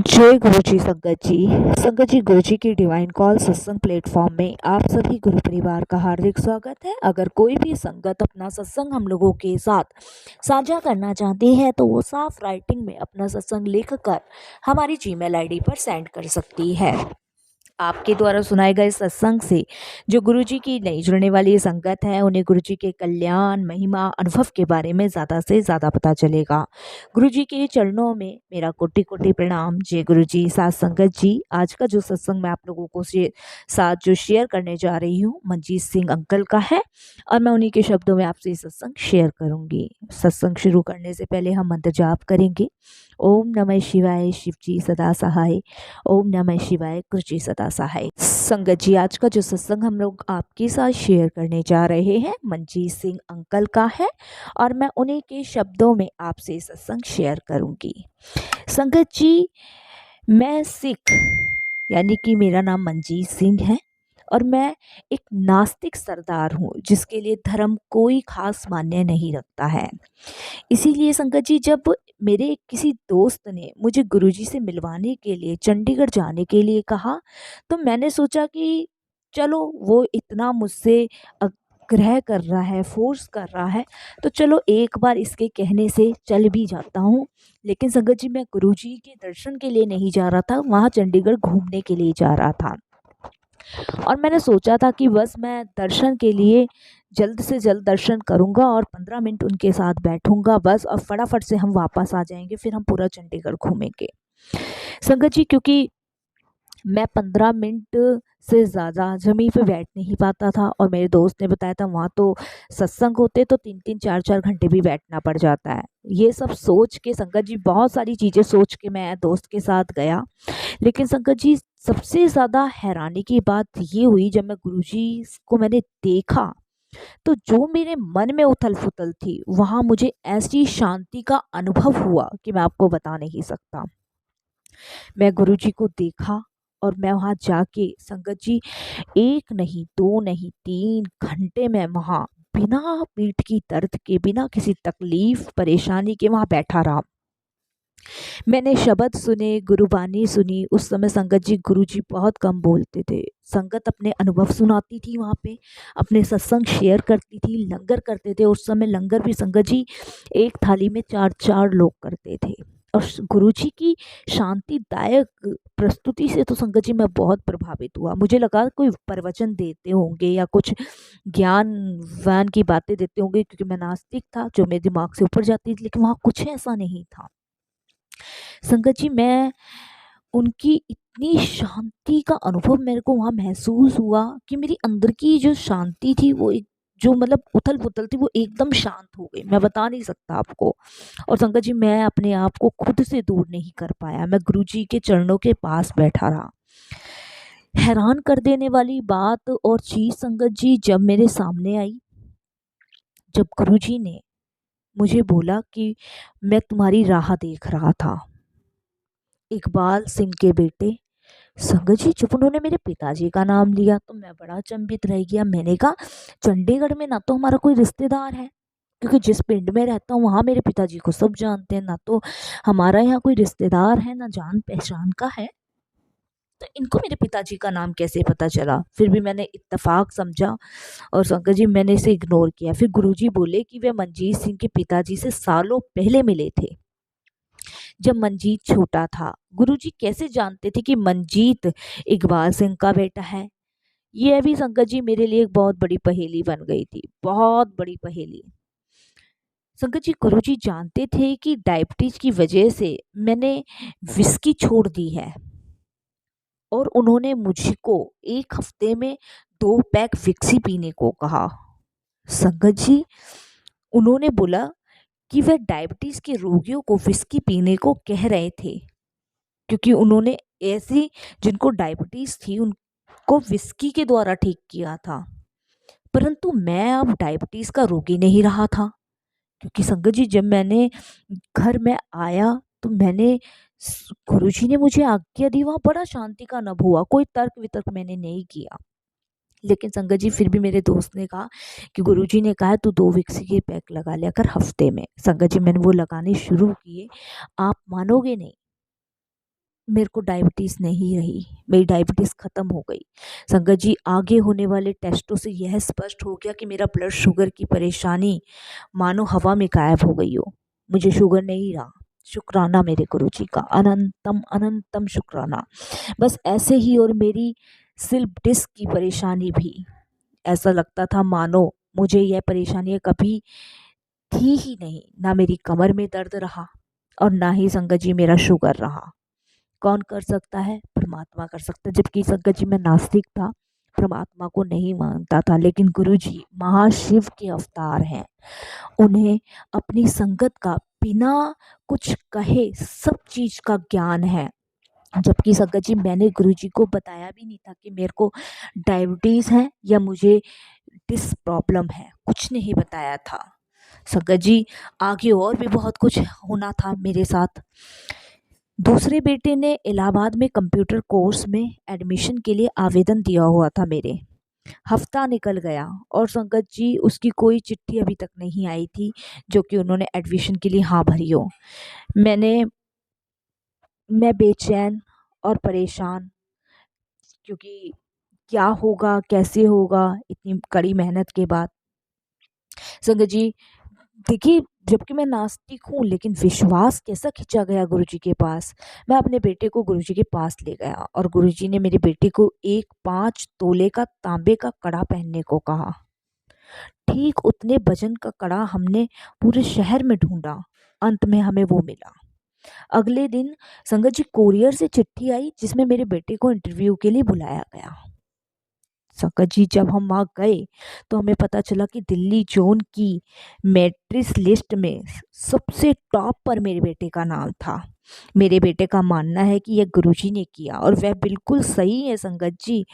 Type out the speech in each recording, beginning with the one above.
जय गुरु जी संगत जी। संगत जी, गुरु जी की डिवाइन कॉल सत्संग प्लेटफॉर्म में आप सभी गुरु परिवार का हार्दिक स्वागत है। अगर कोई भी संगत अपना सत्संग हम लोगों के साथ साझा करना चाहती है तो वो साफ राइटिंग में अपना सत्संग लिखकर हमारी जीमेल आईडी पर सेंड कर सकती है। आपके द्वारा सुनाए गए सत्संग से जो गुरुजी की नई जुड़ने वाली संगत है उन्हें गुरुजी के कल्याण, महिमा, अनुभव के बारे में ज़्यादा से ज़्यादा पता चलेगा। गुरुजी के चरणों में मेरा कोटि कोटि प्रणाम। जय गुरुजी। साथ संगत जी, आज का जो सत्संग मैं आप लोगों को साथ जो शेयर करने जा रही हूँ मनजीत सिंह अंकल का है और मैं उन्हीं के शब्दों में आपसे सत्संग शेयर करूंगी। सत्संग शुरू करने से पहले हम मंत्र जाप करेंगे। ओम नमः शिवाय, शिव जी सदा सहाय। ओम नमः शिवाय, गुरु जी सदा सहाय। संगत जी, आज का जो सत्संग हम लोग आपके साथ शेयर करने जा रहे हैं मनजीत सिंह अंकल का है और मैं उन्हीं के शब्दों में आपसे सत्संग शेयर करूंगी। संगत जी, मैं सिख यानी कि मेरा नाम मनजीत सिंह है और मैं एक नास्तिक सरदार हूँ जिसके लिए धर्म कोई खास मान्य नहीं रखता है। इसीलिए संगत जी, जब मेरे किसी दोस्त ने मुझे गुरुजी से मिलवाने के लिए चंडीगढ़ जाने के लिए कहा तो मैंने सोचा कि चलो, वो इतना मुझसे आग्रह कर रहा है, फोर्स कर रहा है, तो चलो एक बार इसके कहने से चल भी जाता हूँ। लेकिन संगत जी, मैं गुरुजी के दर्शन के लिए नहीं जा रहा था, वहाँ चंडीगढ़ घूमने के लिए जा रहा था। और मैंने सोचा था कि बस मैं दर्शन के लिए जल्द से जल्द दर्शन करूंगा और 15 मिनट उनके साथ बैठूंगा बस, और फटाफट से हम वापस आ जाएंगे, फिर हम पूरा चंडीगढ़ घूमेंगे। संगत जी, क्योंकि मैं 15 मिनट से ज़्यादा ज़मीन पे बैठ नहीं पाता था और मेरे दोस्त ने बताया था वहाँ तो सत्संग होते तो 3-3 4-4 घंटे भी बैठना पड़ जाता है। ये सब सोच के संगत जी, बहुत सारी चीज़ें सोच के मैं दोस्त के साथ गया। लेकिन संगत जी, सबसे ज़्यादा हैरानी की बात ये हुई जब मैं गुरुजी को मैंने देखा तो जो मेरे मन में उथल पुथल थी वहाँ मुझे ऐसी शांति का अनुभव हुआ कि मैं आपको बता नहीं सकता। मैं गुरुजी को देखा और मैं वहाँ जाके संगत जी, एक नहीं, दो नहीं, 3 घंटे मैं वहाँ बिना पीठ की दर्द के, बिना किसी तकलीफ परेशानी के वहाँ बैठा रहा। मैंने शब्द सुने, गुरुबानी सुनी। उस समय संगत जी, गुरुजी बहुत कम बोलते थे। संगत अपने अनुभव सुनाती थी वहाँ पे, अपने सत्संग शेयर करती थी, लंगर करते थे। उस समय लंगर भी संगत जी एक थाली में 4-4 लोग करते थे। और गुरुजी की शांतिदायक प्रस्तुति से तो संगत जी मैं बहुत प्रभावित हुआ। मुझे लगा कोई प्रवचन देते होंगे या कुछ ज्ञान वान की बातें देते होंगे, क्योंकि मैं नास्तिक था जो मेरे दिमाग से ऊपर जाती थी, लेकिन वहाँ कुछ ऐसा नहीं था। संगत जी, मैं उनकी इतनी शांति का अनुभव मेरे को वहाँ महसूस हुआ कि मेरी अंदर की जो शांति थी वो एक, जो मतलब उथल पुथल थी, वो एकदम शांत हो गई। मैं बता नहीं सकता आपको। और संगत जी, मैं अपने आप को खुद से दूर नहीं कर पाया, मैं गुरुजी के चरणों के पास बैठा रहा। हैरान कर देने वाली बात और चीज संगत जी जब मेरे सामने आई, जब गुरुजी ने मुझे बोला कि मैं तुम्हारी राह देख रहा था, इकबाल सिंह के बेटे। संगत जी, जब उन्होंने मेरे पिताजी का नाम लिया तो मैं बड़ा अचंभित रह गया। मैंने कहा, चंडीगढ़ में ना तो हमारा कोई रिश्तेदार है, क्योंकि जिस पिंड में रहता हूँ वहाँ मेरे पिताजी को सब जानते हैं, ना तो हमारा यहाँ कोई रिश्तेदार है, ना जान पहचान का है, तो इनको मेरे पिताजी का नाम कैसे पता चला। फिर भी मैंने इत्तेफाक समझा और संगत जी मैंने इसे इग्नोर किया। फिर गुरुजी बोले कि वे मनजीत सिंह के पिताजी से सालों पहले मिले थे जब मंजीत छोटा था। गुरुजी कैसे जानते थे कि मंजीत इकबाल सिंह का बेटा है? ये भी संगत जी मेरे लिए एक बहुत बड़ी पहेली बन गई थी, बहुत बड़ी पहेली। संगत जी, गुरुजी जानते थे कि डायबिटीज की वजह से मैंने विस्की छोड़ दी है और उन्होंने मुझको 1 हफ्ते में 2 पैक विक्सी पीने को कहा। संगत जी, उन्होंने बोला कि वह डायबिटीज के रोगियों को विस्की पीने को कह रहे थे, क्योंकि उन्होंने ऐसी जिनको डायबिटीज थी उनको विस्की के द्वारा ठीक किया था। परंतु मैं अब डायबिटीज का रोगी नहीं रहा था, क्योंकि संगत जी जब मैंने घर में आया तो मैंने गुरुजी ने मुझे आज्ञा दी, वहाँ बड़ा शांति का अनुभव हुआ। कोई तर्क वितर्क मैंने नहीं किया। लेकिन संगत जी, फिर भी मेरे दोस्त ने कहा कि गुरुजी ने कहा है तू 2 विक्सी के पैक लगा लिया कर हफ्ते में। संगत जी, मैंने वो लगाने शुरू किए। आप मानोगे नहीं, मेरे को डायबिटीज़ नहीं रही, मेरी डायबिटीज़ ख़त्म हो गई। संगत जी, आगे होने वाले टेस्टों से यह स्पष्ट हो गया कि मेरा ब्लड शुगर की परेशानी मानो हवा में गायब हो गई हो। मुझे शुगर नहीं रहा। शुक्राना मेरे गुरुजी का, अनंतम अनंतम शुक्राना। बस ऐसे ही, और मेरी स्लिप डिस्क की परेशानी भी, ऐसा लगता था मानो मुझे यह परेशानियाँ कभी थी ही नहीं। ना मेरी कमर में दर्द रहा और ना ही संगत जी मेरा शुगर रहा। कौन कर सकता है? परमात्मा कर सकता है। जबकि संगत जी मैं नास्तिक था, परमात्मा को नहीं मानता था, लेकिन गुरुजी महाशिव के अवतार हैं। उन्हें अपनी संगत का बिना कुछ कहे सब चीज का ज्ञान है। जबकि संगत जी मैंने गुरुजी को बताया भी नहीं था कि मेरे को डायबिटीज है या मुझे डिस्क प्रॉब्लम है, कुछ नहीं बताया था। संगत जी, आगे और भी बहुत कुछ होना था मेरे साथ। दूसरे बेटे ने इलाहाबाद में कंप्यूटर कोर्स में एडमिशन के लिए आवेदन दिया हुआ था मेरे। हफ्ता निकल गया और संगत जी उसकी कोई चिट्ठी अभी तक नहीं आई थी, जो कि उन्होंने एडमिशन के लिए हाँ भरी हो। मैं बेचैन और परेशान, क्योंकि क्या होगा कैसे होगा इतनी कड़ी मेहनत के बाद। संगत जी, देखिए, जबकि मैं नास्तिक हूँ लेकिन विश्वास कैसा खिंचा गया गुरुजी के पास। मैं अपने बेटे को गुरुजी के पास ले गया और गुरुजी ने मेरे बेटे को एक 5 तोले का तांबे का कड़ा पहनने को कहा। ठीक उतने वजन का कड़ा हमने पूरे शहर में ढूंढा, अंत में हमें वो मिला। अगले दिन संगत जी कोरियर से चिट्ठी आई जिसमें मेरे बेटे को इंटरव्यू के लिए बुलाया गया। संगत जी, जब हम वहाँ गए तो हमें पता चला कि दिल्ली जोन की मैट्रिक्स लिस्ट में सबसे टॉप पर मेरे बेटे का नाम था। मेरे बेटे का मानना है कि यह गुरुजी ने किया और वह बिल्कुल सही है संगत जी।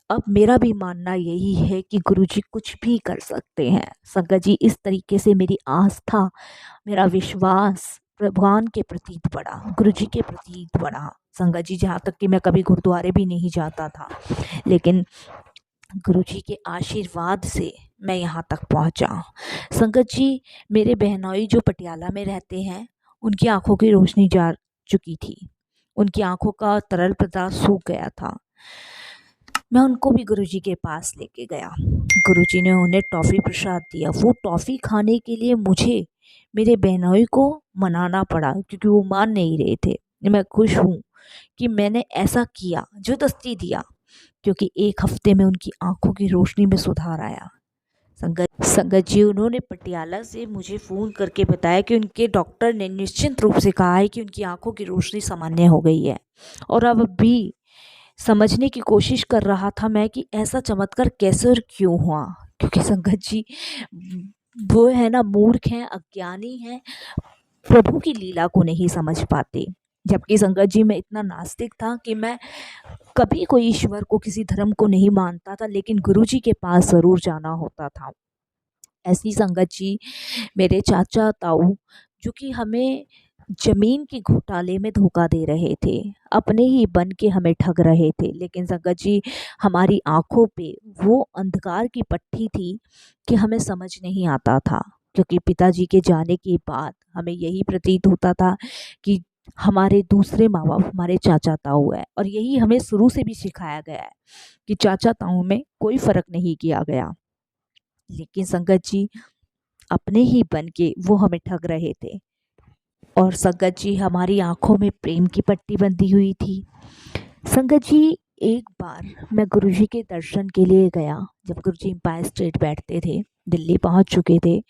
अब मेरा भी मानना यही है कि गुरुजी कुछ भी कर सकते हैं। संगत जी, इस तरीके से मेरी आस्था, मेरा विश्वास भगवान के प्रति बढ़ा, गुरुजी के प्रति बढ़ा। संगत जी, जहाँ तक कि मैं कभी गुरुद्वारे भी नहीं जाता था, लेकिन गुरुजी के आशीर्वाद से मैं यहाँ तक पहुँचा। संगत जी, मेरे बहनोई जो पटियाला में रहते हैं, उनकी आंखों की रोशनी जा चुकी थी। उनकी आंखों का तरल पदार्थ सूख गया था। मैं उनको भी गुरुजी के पास लेके गया। गुरुजी ने उन्हें टॉफ़ी प्रसाद दिया। वो टॉफ़ी खाने के लिए मुझे मेरे बहनोई को मनाना पड़ा, क्योंकि वो मान नहीं रहे थे। मैं खुश हूँ कि मैंने ऐसा किया, ज़बरदस्ती दिया, क्योंकि एक हफ्ते में उनकी आंखों की रोशनी में सुधार आया। संगत जी, उन्होंने पटियाला से मुझे फ़ोन करके बताया कि उनके डॉक्टर ने निश्चित रूप से कहा है कि उनकी आंखों की रोशनी सामान्य हो गई है। और अब भी समझने की कोशिश कर रहा था मैं कि ऐसा चमत्कार कैसे और क्यों हुआ, क्योंकि संगत जी वो है ना, मूर्ख हैं, अज्ञानी हैं, प्रभु की लीला को नहीं समझ पाते। जबकि संगत जी मैं इतना नास्तिक था कि मैं कभी कोई ईश्वर को, किसी धर्म को नहीं मानता था, लेकिन गुरुजी के पास ज़रूर जाना होता था। ऐसी संगत जी मेरे चाचा ताऊ, जो कि हमें जमीन के घोटाले में धोखा दे रहे थे, अपने ही बन के हमें ठग रहे थे, लेकिन संगत जी हमारी आंखों पे वो अंधकार की पट्टी थी कि हमें समझ नहीं आता था। क्योंकि पिताजी के जाने के बाद हमें यही प्रतीत होता था कि हमारे दूसरे माँ बाप हमारे चाचा ताऊ है, और यही हमें शुरू से भी सिखाया गया है कि चाचा ताऊ में कोई फर्क नहीं किया गया। लेकिन संगत जी अपने ही बन के वो हमें ठग रहे थे, और संगत जी हमारी आंखों में प्रेम की पट्टी बंधी हुई थी। संगत जी, एक बार मैं गुरुजी के दर्शन के लिए गया, जब गुरुजी एम्पायर स्टेट बैठते थे, दिल्ली पहुंच चुके थे।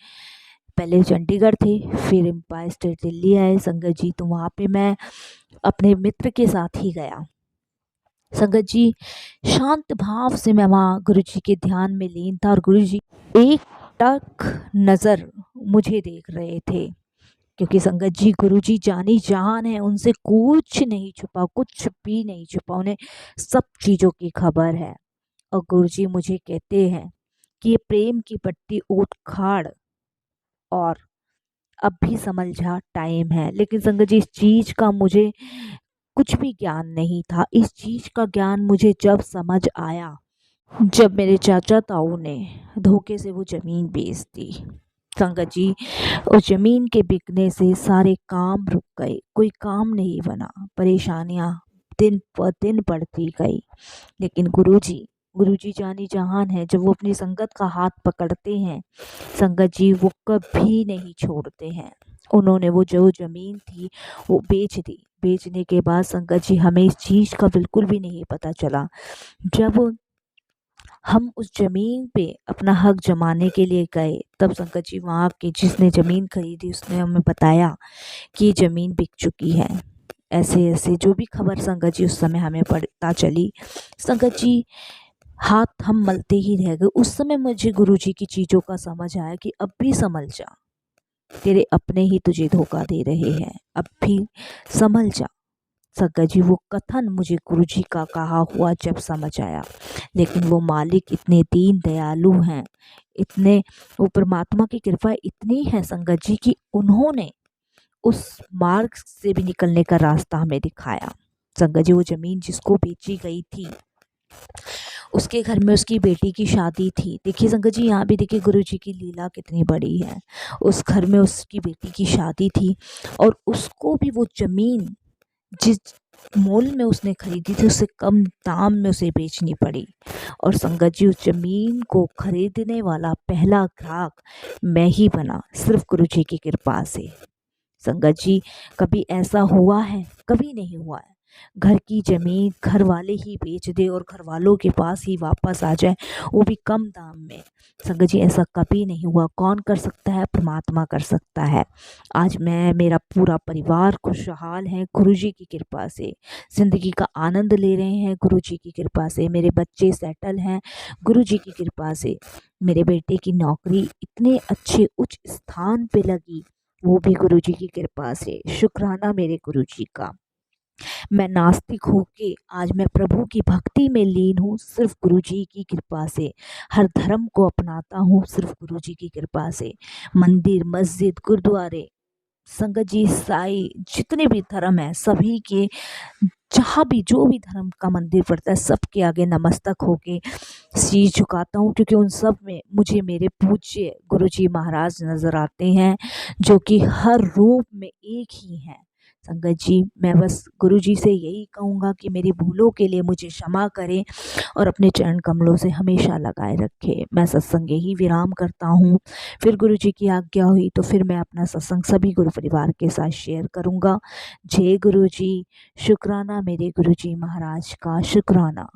पहले चंडीगढ़ थे, फिर एम्पायर स्टेट दिल्ली आए संगत जी, तो वहाँ पे मैं अपने मित्र के साथ ही गया। संगत जी, शांत भाव से मैं वहाँ गुरुजी के ध्यान में लीन था, और गुरुजी एक टक नज़र मुझे देख रहे थे, क्योंकि संगत जी गुरुजी जानी जान है, उनसे कुछ नहीं छुपा, कुछ भी नहीं छुपा, उन्हें सब चीज़ों की खबर है। और गुरुजी मुझे कहते हैं कि ये प्रेम की पट्टी ऊट खाड़, और अब भी समझ जा टाइम है। लेकिन संगत जी, इस चीज़ का मुझे कुछ भी ज्ञान नहीं था। इस चीज़ का ज्ञान मुझे जब समझ आया, जब मेरे चाचा ताऊ ने धोखे से वो ज़मीन बेच दी। संगत जी, उस ज़मीन के बिकने से सारे काम रुक गए, कोई काम नहीं बना, परेशानियाँ दिन ब दिन बढ़ती गई। लेकिन गुरुजी जानी जहान है, जब वो अपनी संगत का हाथ पकड़ते हैं, संगत जी वो कभी नहीं छोड़ते हैं। उन्होंने वो जो ज़मीन थी वो बेच दी। बेचने के बाद संगत जी हमें इस चीज़ का बिल्कुल भी नहीं पता चला। जब हम उस ज़मीन पे अपना हक जमाने के लिए गए, तब संगत जी वहाँ के जिसने ज़मीन खरीदी उसने हमें बताया कि ज़मीन बिक चुकी है। ऐसे-ऐसे जो भी खबर संगत जी उस समय हमें पता चली, संगत जी हाथ हम मलते ही रह गए। उस समय मुझे गुरुजी की चीज़ों का समझ आया कि अब भी संभल जा, तेरे अपने ही तुझे धोखा दे रहे हैं, अब भी संभल जा। संगत जी वो कथन मुझे गुरुजी का कहा हुआ जब समझ आया। लेकिन वो मालिक इतने दीन दयालु हैं, इतने वो परमात्मा की कृपा इतनी है संगत जी कि उन्होंने उस मार्ग से भी निकलने का रास्ता हमें दिखाया। संगत जी वो ज़मीन जिसको बेची गई थी, उसके घर में उसकी बेटी की शादी थी। देखिए संगत जी यहाँ भी देखिए गुरुजी की लीला कितनी बड़ी है। उस घर में उसकी बेटी की शादी थी और उसको भी वो ज़मीन जिस मोल में उसने खरीदी थी उससे कम दाम में उसे बेचनी पड़ी। और संगत जी उस ज़मीन को खरीदने वाला पहला ग्राहक मैं ही बना, सिर्फ गुरुजी की कृपा से। संगत जी कभी ऐसा हुआ है? कभी नहीं हुआ है। घर की ज़मीन घर वाले ही बेच दे और घर वालों के पास ही वापस आ जाए, वो भी कम दाम में। संगत जी ऐसा कभी नहीं हुआ। कौन कर सकता है? परमात्मा कर सकता है। आज मैं मेरा पूरा परिवार खुशहाल है गुरुजी की कृपा से। ज़िंदगी का आनंद ले रहे हैं गुरुजी की कृपा से। मेरे बच्चे सेटल हैं गुरुजी की कृपा से। मेरे बेटे की नौकरी इतने अच्छे उच्च स्थान पे लगी, वो भी गुरुजी की कृपा से। शुक्राना मेरे गुरुजी का। मैं नास्तिक होके आज मैं प्रभु की भक्ति में लीन हूँ, सिर्फ गुरुजी की कृपा से। हर धर्म को अपनाता हूँ सिर्फ गुरुजी की कृपा से। मंदिर, मस्जिद, गुरुद्वारे, संगत जी, ईसाई जितने भी धर्म हैं सभी के, जहाँ भी जो भी धर्म का मंदिर पड़ता है सबके आगे नमस्तक होके शीश झुकाता हूँ, क्योंकि उन सब में मुझे मेरे पूज्य गुरुजी महाराज नज़र आते हैं, जो कि हर रूप में एक ही हैं। संगत जी मैं बस गुरुजी से यही कहूँगा कि मेरी भूलों के लिए मुझे क्षमा करें और अपने चरण कमलों से हमेशा लगाए रखें। मैं सत्संग यही विराम करता हूँ। फिर गुरुजी की आज्ञा हुई तो फिर मैं अपना सत्संग सभी गुरु परिवार के साथ शेयर करूँगा। जय गुरुजी। शुक्राना मेरे गुरुजी महाराज का। शुक्राना।